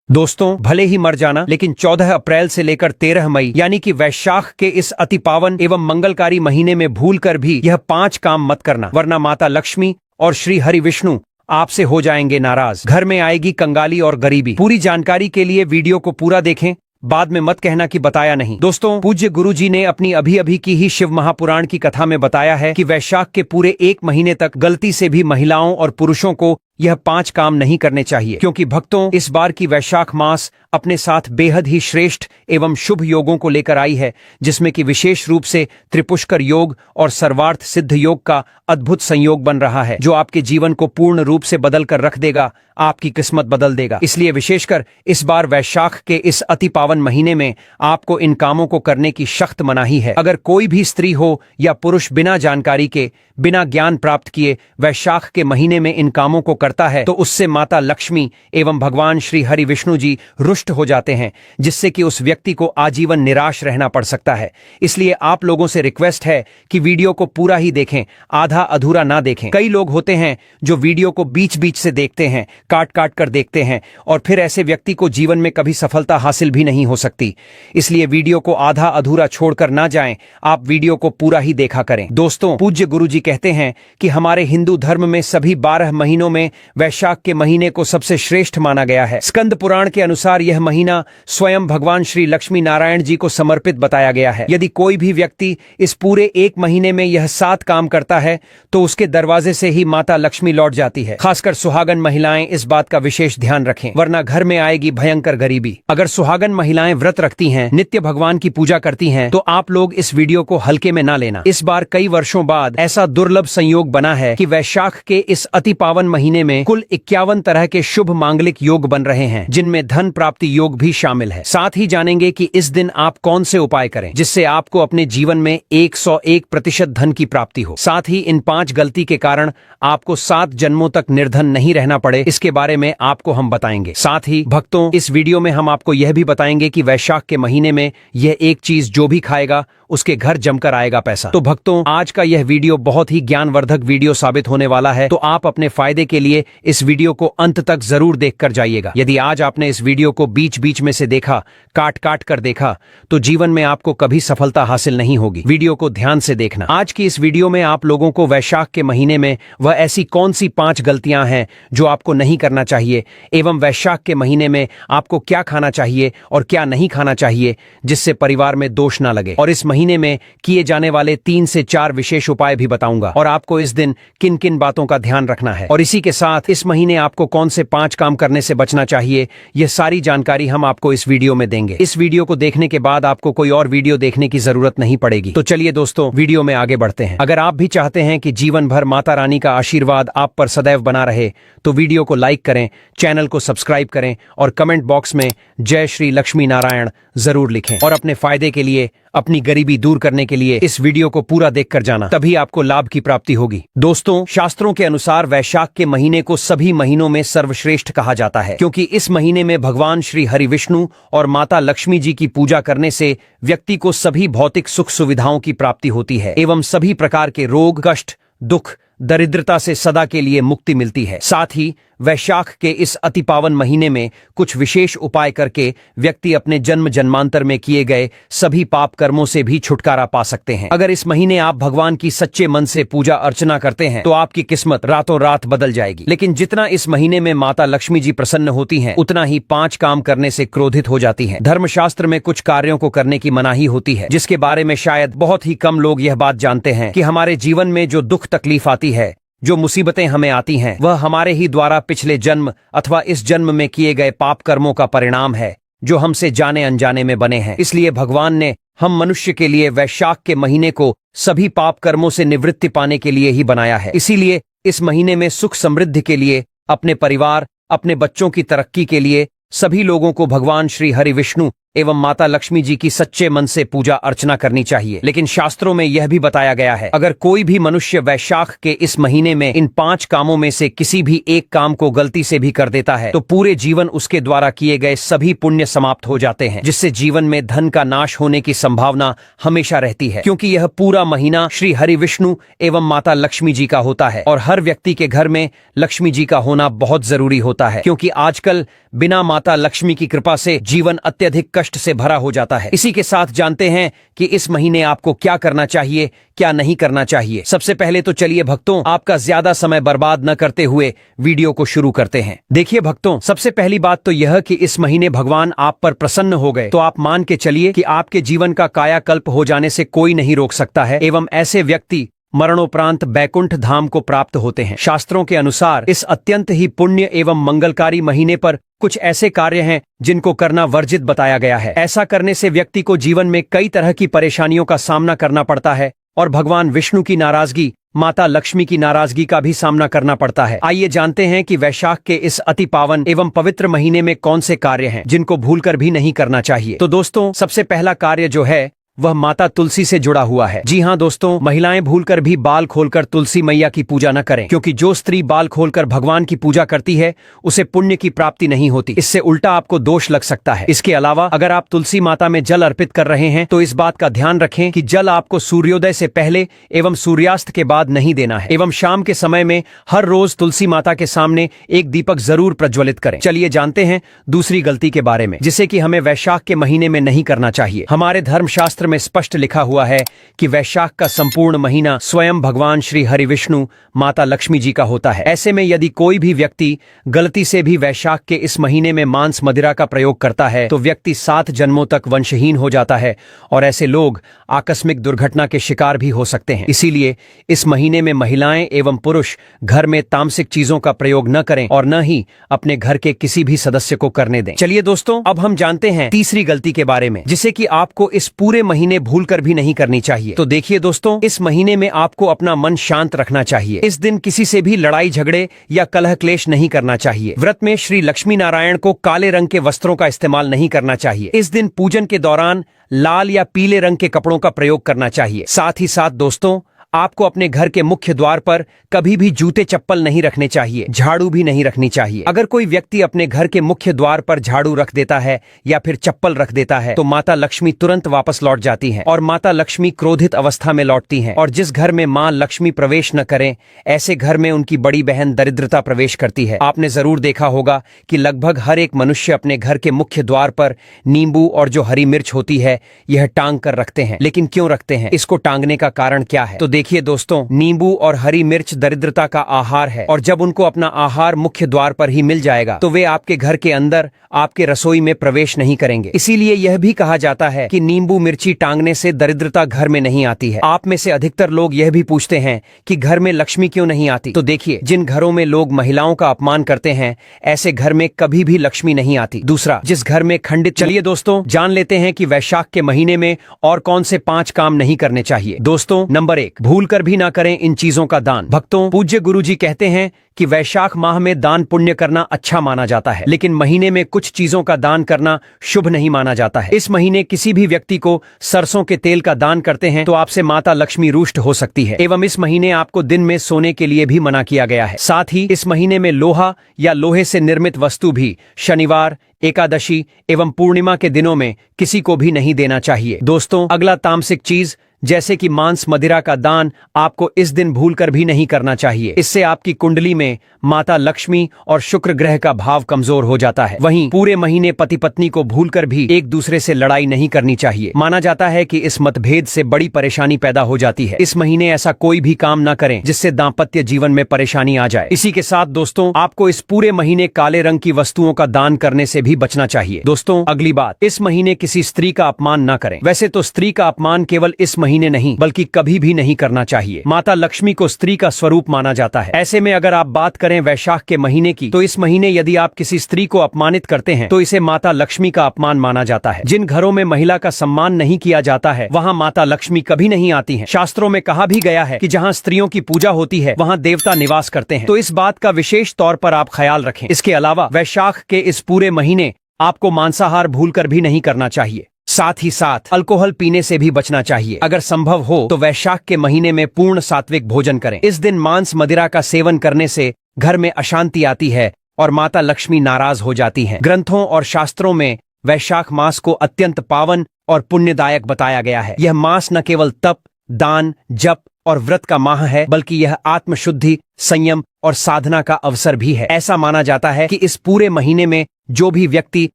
दोस्तों, भले ही मर जाना, लेकिन 14 अप्रैल से लेकर 13 मई यानी कि वैशाख के इस अति पावन एवं मंगलकारी महीने में भूल कर भी यह 5 काम मत करना, वरना माता लक्ष्मी और श्री हरि विष्णु आपसे हो जाएंगे नाराज। घर में आएगी कंगाली और गरीबी। पूरी जानकारी के लिए वीडियो को पूरा देखें, बाद में मत कहना कि बताया नहीं। दोस्तों, पूज्य गुरुजी ने अपनी अभी अभी की ही शिव महापुराण की कथा में बताया है कि वैशाख के पूरे 1 महीने तक गलती से भी महिलाओं और पुरुषों को यह 5 काम नहीं करने चाहिए, क्योंकि भक्तों, इस बार की वैशाख मास अपने साथ बेहद ही श्रेष्ठ एवं शुभ योगों को लेकर आई है, जिसमें कि विशेष रूप से त्रिपुष्कर योग और सर्वार्थ सिद्ध योग का अद्भुत संयोग बन रहा है, जो आपके जीवन को पूर्ण रूप से बदल कर रख देगा, आपकी किस्मत बदल देगा। इसलिए विशेषकर इस बार वैशाख के इस अति पावन महीने में आपको इन कामों को करने की सख्त मनाही है। अगर कोई भी स्त्री हो या पुरुष बिना जानकारी के, बिना ज्ञान प्राप्त किए वैशाख के महीने में इन कामों को करता है, तो उससे माता लक्ष्मी एवं भगवान श्री हरि विष्णु जी रुष्ट हो जाते हैं, जिससे कि उस व्यक्ति को आजीवन निराश रहना पड़ सकता है। इसलिए आप लोगों से रिक्वेस्ट है कि वीडियो को पूरा ही देखें, आधा अधूरा ना देखें। कई लोग होते हैं जो वीडियो को बीच बीच से देखते हैं, काट काट कर देखते हैं, और फिर ऐसे व्यक्ति को जीवन में कभी सफलता हासिल भी नहीं हो सकती। इसलिए वीडियो को आधा अधूरा छोड़कर ना जाएं, आप वीडियो को पूरा ही देखा करें। दोस्तों, पूज्य गुरुजी कहते हैं कि हमारे हिंदू धर्म में सभी 12 महीनों में वैशाख के महीने को सबसे श्रेष्ठ माना गया है। स्कंद पुराण के अनुसार यह महीना स्वयं भगवान श्री लक्ष्मी नारायण जी को समर्पित बताया गया है। यदि कोई भी व्यक्ति इस पूरे 1 महीने में यह 7 काम करता है, तो उसके दरवाजे से ही माता लक्ष्मी लौट जाती है। खासकर सुहागन महिलाएं इस बात का विशेष ध्यान रखें, वरना घर में आएगी भयंकर गरीबी। अगर सुहागन महिलाएं व्रत रखती हैं, नित्य भगवान की पूजा करती हैं, तो आप लोग इस वीडियो को हल्के में ना लेना। इस बार कई वर्षों बाद ऐसा दुर्लभ संयोग बना है कि वैशाख के इस अति पावन महीने में कुल 51 तरह के शुभ मांगलिक योग बन रहे हैं, जिनमें धन प्राप्ति योग भी शामिल है। साथ ही जानेंगे कि इस दिन आप कौन से उपाय करें, जिससे आपको अपने जीवन में 101% धन की प्राप्ति हो। साथ ही इन 5 गलती के कारण आपको 7 जन्मों तक निर्धन नहीं रहना पड़े, इसके बारे में आपको हम बताएंगे। साथ ही भक्तों, इस वीडियो में हम आपको यह भी बताएंगे कि वैशाख के महीने में यह एक चीज जो भी खाएगा उसके घर जमकर आएगा पैसा। तो भक्तों, आज का यह वीडियो बहुत ही ज्ञानवर्धक वीडियो साबित होने वाला है, तो आप अपने फायदे के लिए इस वीडियो को अंत तक जरूर देखकर जाइएगा। यदि आज आपने इस वीडियो को बीच बीच में से देखा, काट काट कर देखा, तो जीवन में आपको कभी सफलता हासिल नहीं होगी। वीडियो को ध्यान से देखना। आज की इस वीडियो में आप लोगों को वैशाख के महीने में वह ऐसी कौन सी 5 गलतियां हैं जो आपको नहीं करना चाहिए, एवं वैशाख के महीने में आपको क्या खाना चाहिए और क्या नहीं खाना चाहिए, जिससे परिवार में दोष ना लगे। और इस महीने में किए जाने वाले 3 से 4 विशेष उपाय भी बताऊंगा, और आपको इस दिन किन किन बातों का ध्यान रखना है। और इसी के साथ इस महीने आपको कौन से 5 काम करने से बचना चाहिए, यह सारी जानकारी हम आपको इस वीडियो में देंगे। इस वीडियो को देखने के बाद आपको कोई और वीडियो देखने की जरूरत नहीं पड़ेगी। तो चलिए दोस्तों, वीडियो में आगे बढ़ते हैं। अगर आप भी चाहते हैं कि जीवन भर माता रानी का आशीर्वाद आप पर सदैव बना रहे, तो वीडियो को लाइक करें, चैनल को सब्सक्राइब करें, और कमेंट बॉक्स में जय श्री लक्ष्मी नारायण जरूर लिखें। और अपने फायदे के लिए, अपनी गरीबी दूर करने के लिए इस वीडियो को पूरा देखकर जाना, तभी आपको लाभ की प्राप्ति होगी। दोस्तों, शास्त्रों के अनुसार वैशाख के महीने को सभी महीनों में सर्वश्रेष्ठ कहा जाता है, क्योंकि इस महीने में भगवान श्री हरि विष्णु और माता लक्ष्मी जी की पूजा करने से व्यक्ति को सभी भौतिक सुख सुविधाओं की प्राप्ति होती है, एवं सभी प्रकार के रोग, कष्ट, दुख, दरिद्रता से सदा के लिए मुक्ति मिलती है। साथ ही वैशाख के इस अति पावन महीने में कुछ विशेष उपाय करके व्यक्ति अपने जन्म जन्मांतर में किए गए सभी पाप कर्मों से भी छुटकारा पा सकते हैं। अगर इस महीने आप भगवान की सच्चे मन से पूजा अर्चना करते हैं, तो आपकी किस्मत रातों रात बदल जाएगी। लेकिन जितना इस महीने में माता लक्ष्मी जी प्रसन्न होती हैं, उतना ही 5 काम करने से क्रोधित हो जाती हैं। धर्मशास्त्र में कुछ कार्यों को करने की मनाही होती है, जिसके बारे में शायद बहुत ही कम लोग यह बात जानते हैं कि हमारे जीवन में जो दुख तकलीफ आती है, जो मुसीबतें हमें आती हैं, वह हमारे ही द्वारा पिछले जन्म अथवा इस जन्म में किए गए पाप कर्मों का परिणाम है, जो हमसे जाने अनजाने में बने हैं। इसलिए भगवान ने हम मनुष्य के लिए वैशाख के महीने को सभी पाप कर्मों से निवृत्ति पाने के लिए ही बनाया है। इसीलिए इस महीने में सुख समृद्धि के लिए, अपने परिवार, अपने बच्चों की तरक्की के लिए सभी लोगों को भगवान श्री हरि विष्णु एवं माता लक्ष्मी जी की सच्चे मन से पूजा अर्चना करनी चाहिए। लेकिन शास्त्रों में यह भी बताया गया है, अगर कोई भी मनुष्य वैशाख के इस महीने में इन 5 कामों में से किसी भी एक काम को गलती से भी कर देता है तो पूरे जीवन उसके द्वारा किए गए सभी पुण्य समाप्त हो जाते हैं, जिससे जीवन में धन का नाश होने की संभावना हमेशा रहती है, क्योंकि यह पूरा महीना श्री हरि विष्णु एवं माता लक्ष्मी जी का होता है। और हर व्यक्ति के घर में लक्ष्मी जी का होना बहुत जरूरी होता है, क्योंकि आजकल बिना माता लक्ष्मी की कृपा से जीवन अत्यधिक कष्ट से भरा हो जाता है। इसी के साथ जानते हैं कि इस महीने आपको क्या करना चाहिए, क्या नहीं करना चाहिए। सबसे पहले तो चलिए भक्तों, आपका ज्यादा समय बर्बाद न करते हुए वीडियो को शुरू करते हैं। देखिए भक्तों, सबसे पहली बात तो यह कि इस महीने भगवान आप पर प्रसन्न हो गए तो आप मान के चलिए कि आपके जीवन का कायाकल्प हो जाने से कोई नहीं रोक सकता है, एवं ऐसे व्यक्ति मरणोपरांत बैकुंठ धाम को प्राप्त होते हैं। शास्त्रों के अनुसार इस अत्यंत ही पुण्य एवं मंगलकारी महीने पर कुछ ऐसे कार्य हैं जिनको करना वर्जित बताया गया है। ऐसा करने से व्यक्ति को जीवन में कई तरह की परेशानियों का सामना करना पड़ता है और भगवान विष्णु की नाराजगी, माता लक्ष्मी की नाराजगी का भी सामना करना पड़ता है। आइए जानते हैं कि वैशाख के इस अति पावन एवं पवित्र महीने में कौन से कार्य हैं जिनको भूलकर भी नहीं करना चाहिए। तो दोस्तों, सबसे पहला कार्य जो है वह माता तुलसी से जुड़ा हुआ है। जी हाँ दोस्तों, महिलाएं भूलकर भी बाल खोलकर तुलसी मैया की पूजा न करें, क्योंकि जो स्त्री बाल खोलकर भगवान की पूजा करती है उसे पुण्य की प्राप्ति नहीं होती। इससे उल्टा आपको दोष लग सकता है। इसके अलावा अगर आप तुलसी माता में जल अर्पित कर रहे हैं तो इस बात का ध्यान रखें कि जल आपको सूर्योदय से पहले एवं सूर्यास्त के बाद नहीं देना है, एवं शाम के समय में हर रोज तुलसी माता के सामने एक दीपक जरूर प्रज्वलित करें। चलिए जानते हैं दूसरी गलती के बारे में, जिसे कि हमें वैशाख के महीने में नहीं करना चाहिए। हमारे धर्मशास्त्र में स्पष्ट लिखा हुआ है कि वैशाख का संपूर्ण महीना स्वयं भगवान श्री हरि विष्णु माता लक्ष्मी जी का होता है। ऐसे में यदि कोई भी व्यक्ति गलती से भी वैशाख के इस महीने में मांस मदिरा का प्रयोग करता है तो व्यक्ति 7 जन्मों तक वंशहीन हो जाता है और ऐसे लोग आकस्मिक दुर्घटना के शिकार भी हो सकते हैं। इसीलिए इस महीने में महिलाएं एवं पुरुष घर में तामसिक चीजों का प्रयोग न करें और न ही अपने घर के किसी भी सदस्य को करने दें। चलिए दोस्तों, अब हम जानते हैं तीसरी गलती के बारे में, जिसे कि आपको इस पूरे महीने भूलकर भी नहीं करनी चाहिए। तो देखिए दोस्तों, इस महीने में आपको अपना मन शांत रखना चाहिए। इस दिन किसी से भी लड़ाई झगड़े या कलह क्लेश नहीं करना चाहिए। व्रत में श्री लक्ष्मी नारायण को काले रंग के वस्त्रों का इस्तेमाल नहीं करना चाहिए। इस दिन पूजन के दौरान लाल या पीले रंग के कपड़ों का प्रयोग करना चाहिए। साथ ही साथ दोस्तों, आपको अपने घर के मुख्य द्वार पर कभी भी जूते चप्पल नहीं रखने चाहिए, झाड़ू भी नहीं रखनी चाहिए। अगर कोई व्यक्ति अपने घर के मुख्य द्वार पर झाड़ू रख देता है या फिर चप्पल रख देता है तो माता लक्ष्मी तुरंत वापस लौट जाती हैं और माता लक्ष्मी क्रोधित अवस्था में लौटती हैं। और जिस घर में मां लक्ष्मी प्रवेश न करें, ऐसे घर में उनकी बड़ी बहन दरिद्रता प्रवेश करती है। आपने जरूर देखा होगा कि लगभग हर एक मनुष्य अपने घर के मुख्य द्वार पर नींबू और जो हरी मिर्च होती है यह टांग कर रखते हैं। लेकिन क्यों रखते हैं? इसको टांगने का कारण क्या है? तो देखिए दोस्तों, नींबू और हरी मिर्च दरिद्रता का आहार है और जब उनको अपना आहार मुख्य द्वार पर ही मिल जाएगा तो वे आपके घर के अंदर आपके रसोई में प्रवेश नहीं करेंगे। इसीलिए यह भी कहा जाता है कि नींबू मिर्ची टांगने से दरिद्रता घर में नहीं आती है। आप में से अधिकतर लोग यह भी पूछते हैं कि घर में लक्ष्मी क्यों नहीं आती? तो देखिए, जिन घरों में लोग महिलाओं का अपमान करते हैं ऐसे घर में कभी भी लक्ष्मी नहीं आती। दूसरा, जिस घर में खंडित। चलिए दोस्तों, जान लेते हैं कि वैशाख के महीने में और कौन से 5 काम नहीं करने चाहिए। दोस्तों, नंबर 1, भूलकर भी ना करें इन चीजों का दान। भक्तों, पूज्य गुरुजी कहते हैं कि वैशाख माह में दान पुण्य करना अच्छा माना जाता है, लेकिन महीने में कुछ चीजों का दान करना शुभ नहीं माना जाता है। इस महीने किसी भी व्यक्ति को सरसों के तेल का दान करते हैं तो आपसे माता लक्ष्मी रुष्ट हो सकती है, एवं इस महीने आपको दिन में सोने के लिए भी मना किया गया है। साथ ही इस महीने में लोहा या लोहे से निर्मित वस्तु भी शनिवार, एकादशी एवं पूर्णिमा के दिनों में किसी को भी नहीं देना चाहिए। दोस्तों, अगला तामसिक चीज जैसे कि मांस मदिरा का दान आपको इस दिन भूलकर भी नहीं करना चाहिए। इससे आपकी कुंडली में माता लक्ष्मी और शुक्र ग्रह का भाव कमजोर हो जाता है। वहीं पूरे महीने पति पत्नी को भूलकर भी एक दूसरे से लड़ाई नहीं करनी चाहिए। माना जाता है कि इस मतभेद से बड़ी परेशानी पैदा हो जाती है। इस महीने ऐसा कोई भी काम न करें जिससे दाम्पत्य जीवन में परेशानी आ जाए। इसी के साथ दोस्तों, आपको इस पूरे महीने काले रंग की वस्तुओं का दान करने से भी बचना चाहिए। दोस्तों, अगली बात, इस महीने किसी स्त्री का अपमान न करें। वैसे तो स्त्री का अपमान केवल इस महीने नहीं बल्कि कभी भी नहीं करना चाहिए। माता लक्ष्मी को स्त्री का स्वरूप माना जाता है। ऐसे में अगर आप बात करें वैशाख के महीने की, तो इस महीने यदि आप किसी स्त्री को अपमानित करते हैं तो इसे माता लक्ष्मी का अपमान माना जाता है। जिन घरों में महिला का सम्मान नहीं किया जाता है वहाँ माता लक्ष्मी कभी नहीं आती है। शास्त्रों में कहा भी गया है कि जहाँ स्त्रियों की पूजा होती है वहाँ देवता निवास करते हैं। तो इस बात का विशेष तौर पर आप ख्याल रखें। इसके अलावा वैशाख के इस पूरे महीने आपको मांसाहार भूलकर भी नहीं करना चाहिए। साथ ही साथ अल्कोहल पीने से भी बचना चाहिए। अगर संभव हो तो वैशाख के महीने में पूर्ण सात्विक भोजन करें। इस दिन मांस मदिरा का सेवन करने से घर में अशांति आती है और माता लक्ष्मी नाराज हो जाती हैं। ग्रंथों और शास्त्रों में वैशाख मास को अत्यंत पावन और पुण्यदायक बताया गया है। यह मास न केवल तप, दान, जप और व्रत का माह है, बल्कि यह आत्मशुद्धि, संयम और साधना का अवसर भी है। ऐसा माना जाता है कि इस पूरे महीने में जो भी व्यक्ति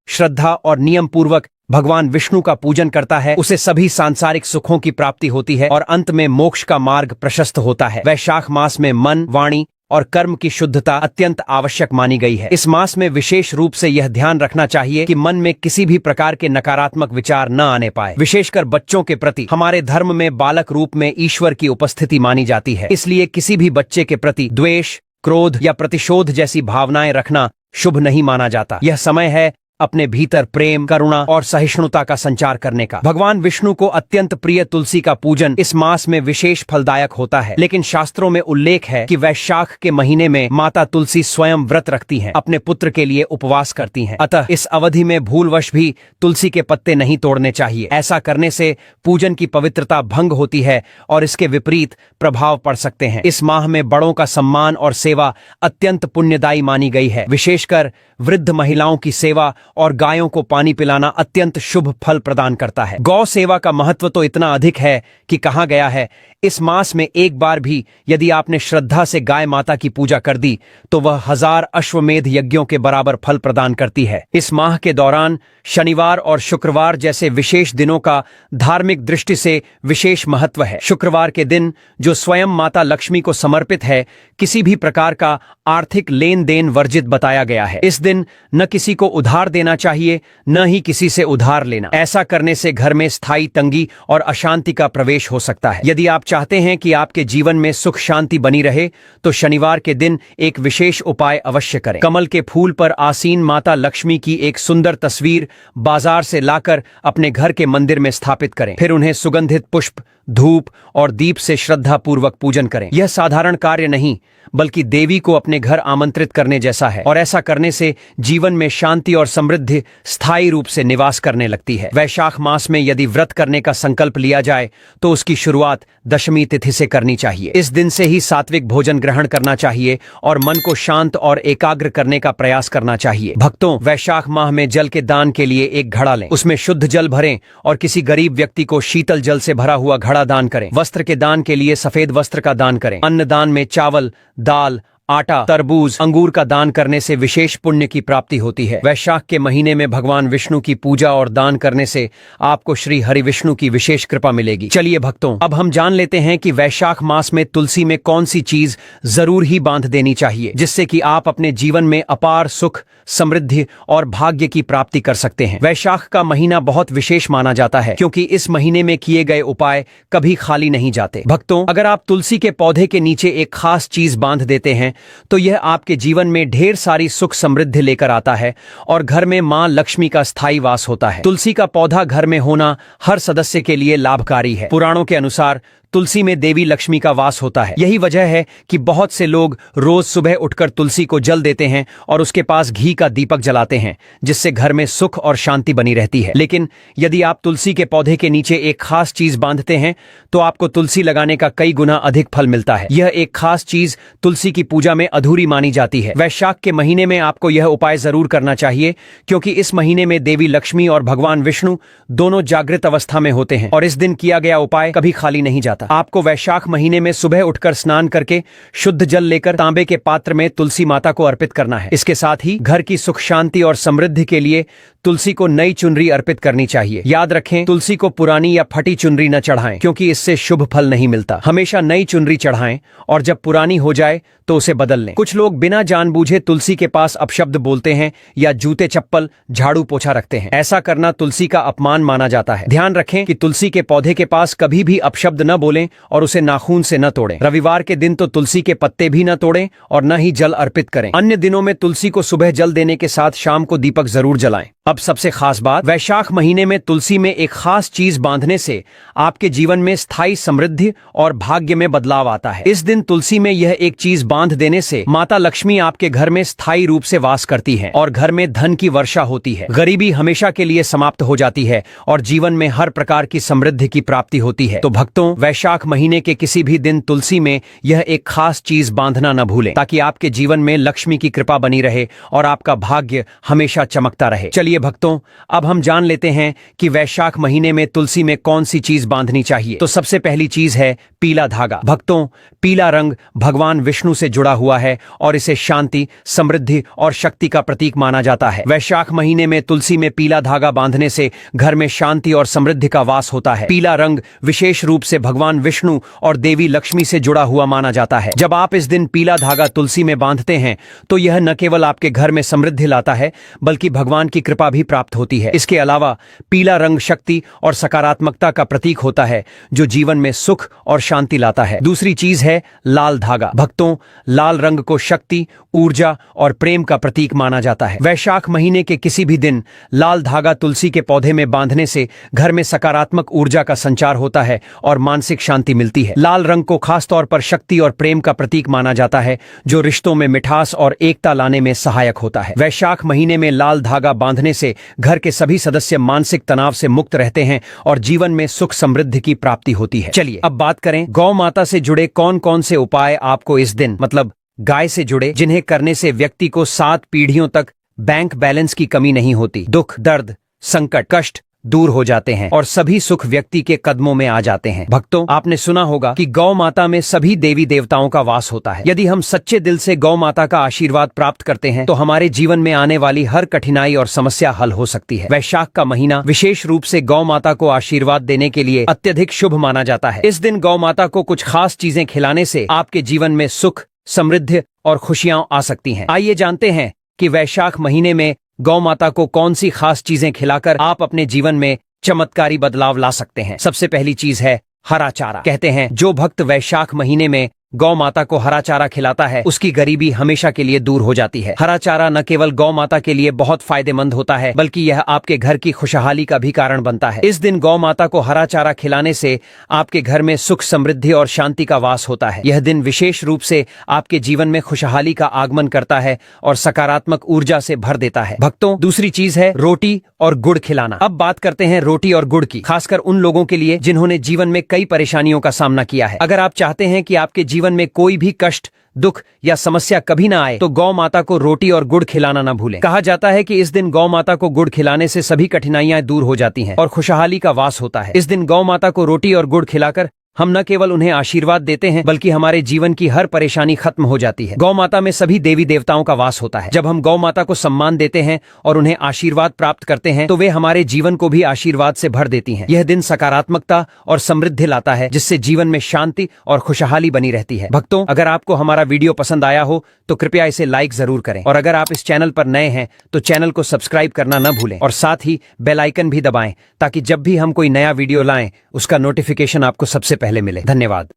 श्रद्धा और नियम पूर्वक भगवान विष्णु का पूजन करता है, उसे सभी सांसारिक सुखों की प्राप्ति होती है और अंत में मोक्ष का मार्ग प्रशस्त होता है। वैशाख मास में मन, वाणी और कर्म की शुद्धता अत्यंत आवश्यक मानी गई है। इस मास में विशेष रूप से यह ध्यान रखना चाहिए कि मन में किसी भी प्रकार के नकारात्मक विचार न आने पाए। विशेषकर बच्चों के प्रति हमारे धर्म में बालक रूप में ईश्वर की उपस्थिति मानी जाती है, इसलिए किसी भी बच्चे के प्रति द्वेष, क्रोध या प्रतिशोध जैसी भावनाएं रखना शुभ नहीं माना जाता। यह समय है अपने भीतर प्रेम, करुणा और सहिष्णुता का संचार करने का। भगवान विष्णु को अत्यंत प्रिय तुलसी का पूजन इस मास में विशेष फलदायक होता है, लेकिन शास्त्रों में उल्लेख है कि वैशाख के महीने में माता तुलसी स्वयं व्रत रखती हैं, अपने पुत्र के लिए उपवास करती हैं। अतः इस अवधि में भूलवश भी तुलसी के पत्ते नहीं तोड़ने चाहिए। ऐसा करने से पूजन की पवित्रता भंग होती है और इसके विपरीत प्रभाव पड़ सकते हैं। इस माह में बड़ों का सम्मान और सेवा अत्यंत पुण्यदायी मानी गई है। विशेषकर वृद्ध महिलाओं की सेवा और गायों को पानी पिलाना अत्यंत शुभ फल प्रदान करता है। गौ सेवा का महत्व तो इतना अधिक है कि कहा गया है, इस मास में एक बार भी यदि आपने श्रद्धा से गाय माता की पूजा कर दी तो वह 1000 अश्वमेध यज्ञों के बराबर फल प्रदान करती है। इस माह के दौरान शनिवार और शुक्रवार जैसे विशेष दिनों का धार्मिक दृष्टि से विशेष महत्व है। शुक्रवार के दिन जो स्वयं माता लक्ष्मी को समर्पित है, किसी भी प्रकार का आर्थिक लेन देन वर्जित बताया गया है। इस दिन न किसी को उधार देना चाहिए, न ही किसी से उधार लेना। ऐसा करने से घर में स्थायी तंगी और अशांति का प्रवेश हो सकता है। यदि आप चाहते हैं कि आपके जीवन में सुख शांति बनी रहे तो शनिवार के दिन एक विशेष उपाय अवश्य करें। कमल के फूल पर आसीन माता लक्ष्मी की एक सुंदर तस्वीर बाजार से लाकर अपने घर के मंदिर में स्थापित करें। फिर उन्हें सुगंधित पुष्प, धूप और दीप से श्रद्धा पूर्वक पूजन करें। यह साधारण कार्य नहीं बल्कि देवी को अपने घर आमंत्रित करने जैसा है और ऐसा करने से जीवन में शांति और समृद्धि स्थायी रूप से निवास करने लगती है। वैशाख मास में यदि व्रत करने का संकल्प लिया जाए तो उसकी शुरुआत दशमी तिथि से करनी चाहिए। इस दिन से ही सात्विक भोजन ग्रहण करना चाहिए और मन को शांत और एकाग्र करने का प्रयास करना चाहिए। भक्तों, वैशाख माह में जल के दान के लिए एक घड़ा लें, उसमें शुद्ध जल भरें और किसी गरीब व्यक्ति को शीतल जल से भरा हुआ घड़ा दान करें। वस्त्र के दान के लिए सफेद वस्त्र का दान करें। अन्न दान में चावल, दाल, आटा, तरबूज, अंगूर का दान करने से विशेष पुण्य की प्राप्ति होती है। वैशाख के महीने में भगवान विष्णु की पूजा और दान करने से आपको श्री हरि विष्णु की विशेष कृपा मिलेगी। चलिए भक्तों, अब हम जान लेते हैं कि वैशाख मास में तुलसी में कौन सी चीज जरूर ही बांध देनी चाहिए, जिससे कि आप अपने जीवन में अपार सुख, समृद्धि और भाग्य की प्राप्ति कर सकते हैं। वैशाख का महीना बहुत विशेष माना जाता है क्योंकि इस महीने में किए गए उपाय कभी खाली नहीं जाते। भक्तों, अगर आप तुलसी के पौधे के नीचे एक खास चीज बांध देते हैं तो यह आपके जीवन में ढेर सारी सुख समृद्धि लेकर आता है और घर में मां लक्ष्मी का स्थायी वास होता है। तुलसी का पौधा घर में होना हर सदस्य के लिए लाभकारी है। पुराणों के अनुसार तुलसी में देवी लक्ष्मी का वास होता है। यही वजह है कि बहुत से लोग रोज सुबह उठकर तुलसी को जल देते हैं और उसके पास घी का दीपक जलाते हैं, जिससे घर में सुख और शांति बनी रहती है। लेकिन यदि आप तुलसी के पौधे के नीचे एक खास चीज बांधते हैं तो आपको तुलसी लगाने का कई गुना अधिक फल मिलता है। यह एक खास चीज तुलसी की पूजा में अधूरी मानी जाती है। वैशाख के महीने में आपको यह उपाय जरूर करना चाहिए क्योंकि इस महीने में देवी लक्ष्मी और भगवान विष्णु दोनों जागृत अवस्था में होते हैं और इस दिन किया गया उपाय कभी खाली नहीं जाता। आपको वैशाख महीने में सुबह उठकर स्नान करके शुद्ध जल लेकर तांबे के पात्र में तुलसी माता को अर्पित करना है। इसके साथ ही घर की सुख शांति और समृद्धि के लिए तुलसी को नई चुनरी अर्पित करनी चाहिए। याद रखें, तुलसी को पुरानी या फटी चुनरी न चढ़ाएं क्योंकि इससे शुभ फल नहीं मिलता। हमेशा नई चुनरी चढ़ाएं और जब पुरानी हो जाए तो उसे बदल लें। कुछ लोग बिना जानबूझे तुलसी के पास अपशब्द बोलते हैं या जूते, चप्पल, झाड़ू, पोछा रखते हैं। ऐसा करना तुलसी का अपमान माना जाता है। ध्यान रखें कि तुलसी के पौधे के पास कभी भी अपशब्द न बोलें और उसे नाखून से न तोड़ें। रविवार के दिन तो तुलसी के पत्ते भी न तोड़ें और न ही जल अर्पित करें। अन्य दिनों में तुलसी को सुबह जल देने के साथ शाम को दीपक जरूर जलाएं। अब सबसे खास बात, वैशाख महीने में तुलसी में एक खास चीज बांधने से आपके जीवन में स्थायी समृद्धि और भाग्य में बदलाव आता है। इस दिन तुलसी में यह एक चीज बांध देने से माता लक्ष्मी आपके घर में स्थायी रूप से वास करती हैं और घर में धन की वर्षा होती है, गरीबी हमेशा के लिए समाप्त हो जाती है और जीवन में हर प्रकार की समृद्धि की प्राप्ति होती है। तो भक्तों, वैशाख महीने के किसी भी दिन तुलसी में यह एक खास चीज बांधना न भूलें, ताकि आपके जीवन में लक्ष्मी की कृपा बनी रहे और आपका भाग्य हमेशा चमकता रहे। चलिए भक्तों, अब हम जान लेते हैं कि वैशाख महीने में तुलसी में कौन सी चीज बांधनी चाहिए। तो सबसे पहली चीज है पीला धागा। भक्तों, पीला रंग भगवान विष्णु से जुड़ा हुआ है और इसे शांति, समृद्धि और शक्ति का प्रतीक माना जाता है। वैशाख महीने में तुलसी में पीला धागा बांधने से घर में शांति और समृद्धि का वास होता है। पीला रंग विशेष रूप से भगवान विष्णु और देवी लक्ष्मी से जुड़ा हुआ माना जाता है। जब आप इस दिन पीला धागा तुलसी में बांधते हैं तो यह न केवल आपके घर में समृद्धि लाता है, बल्कि भगवान की कृपा भी प्राप्त होती है। इसके अलावा पीला रंग शक्ति और सकारात्मकता का प्रतीक होता है, जो जीवन में सुख और शांति लाता है। दूसरी चीज है लाल धागा। भक्तों, लाल रंग को शक्ति, ऊर्जा और प्रेम का प्रतीक माना जाता है। वैशाख महीने के किसी भी दिन लाल धागा तुलसी के पौधे में बांधने से घर में सकारात्मक ऊर्जा का संचार होता है और मानसिक शांति मिलती है। लाल रंग को खासतौर पर शक्ति और प्रेम का प्रतीक माना जाता है, जो रिश्तों में मिठास और एकता लाने में सहायक होता है। वैशाख महीने में लाल धागा बांधने से घर के सभी सदस्य मानसिक तनाव से मुक्त रहते हैं और जीवन में सुख समृद्धि की प्राप्ति होती है। चलिए अब बात करें गौ माता से जुड़े कौन कौन से उपाय आपको इस दिन, मतलब गाय से जुड़े, जिन्हें करने से व्यक्ति को 7 पीढ़ियों तक बैंक बैलेंस की कमी नहीं होती, दुख, दर्द, संकट, कष्ट दूर हो जाते हैं और सभी सुख व्यक्ति के कदमों में आ जाते हैं। भक्तों, आपने सुना होगा कि गौ माता में सभी देवी देवताओं का वास होता है। यदि हम सच्चे दिल से गौ माता का आशीर्वाद प्राप्त करते हैं तो हमारे जीवन में आने वाली हर कठिनाई और समस्या हल हो सकती है। वैशाख का महीना विशेष रूप से गौ माता को आशीर्वाद देने के लिए अत्यधिक शुभ माना जाता है। इस दिन गौ माता को कुछ खास चीजें खिलाने से आपके जीवन में सुख, समृद्धि और खुशियां आ सकती हैं। आइए जानते हैं कि वैशाख महीने में गौ माता को कौन सी खास चीजें खिलाकर आप अपने जीवन में चमत्कारी बदलाव ला सकते हैं। सबसे पहली चीज है हरा चारा। कहते हैं जो भक्त वैशाख महीने में गौ माता को हरा चारा खिलाता है, उसकी गरीबी हमेशा के लिए दूर हो जाती है। हरा चारा न केवल गौ माता के लिए बहुत फायदेमंद होता है, बल्कि यह आपके घर की खुशहाली का भी कारण बनता है। इस दिन गौ माता को हरा चारा खिलाने से आपके घर में सुख, समृद्धि और शांति का वास होता है। यह दिन विशेष रूप से आपके जीवन में खुशहाली का आगमन करता है और सकारात्मक ऊर्जा से भर देता है। भक्तों, दूसरी चीज है रोटी और गुड़ खिलाना। अब बात करते हैं रोटी और गुड़ की, खासकर उन लोगों के लिए जिन्होंने जीवन में कई परेशानियों का सामना किया है। अगर आप चाहते हैं कि आपके जीवन में कोई भी कष्ट, दुख या समस्या कभी ना आए, तो गौ माता को रोटी और गुड़ खिलाना ना भूलें। कहा जाता है कि इस दिन गौ माता को गुड़ खिलाने से सभी कठिनाइयां दूर हो जाती हैं और खुशहाली का वास होता है। इस दिन गौ माता को रोटी और गुड़ खिलाकर हम न केवल उन्हें आशीर्वाद देते हैं, बल्कि हमारे जीवन की हर परेशानी खत्म हो जाती है। गौ माता में सभी देवी देवताओं का वास होता है। जब हम गौ माता को सम्मान देते हैं और उन्हें आशीर्वाद प्राप्त करते हैं, तो वे हमारे जीवन को भी आशीर्वाद से भर देती हैं। यह दिन सकारात्मकता और समृद्धि लाता है, जिससे जीवन में शांति और खुशहाली बनी रहती है। भक्तों, अगर आपको हमारा वीडियो पसंद आया हो तो कृपया इसे लाइक जरूर करें और अगर आप इस चैनल पर नए हैं तो चैनल को सब्सक्राइब करना न भूलें और साथ ही बेल आइकन भी दबाएं, ताकि जब भी हम कोई नया वीडियो लाएं उसका नोटिफिकेशन आपको सबसे पहले मिले। धन्यवाद।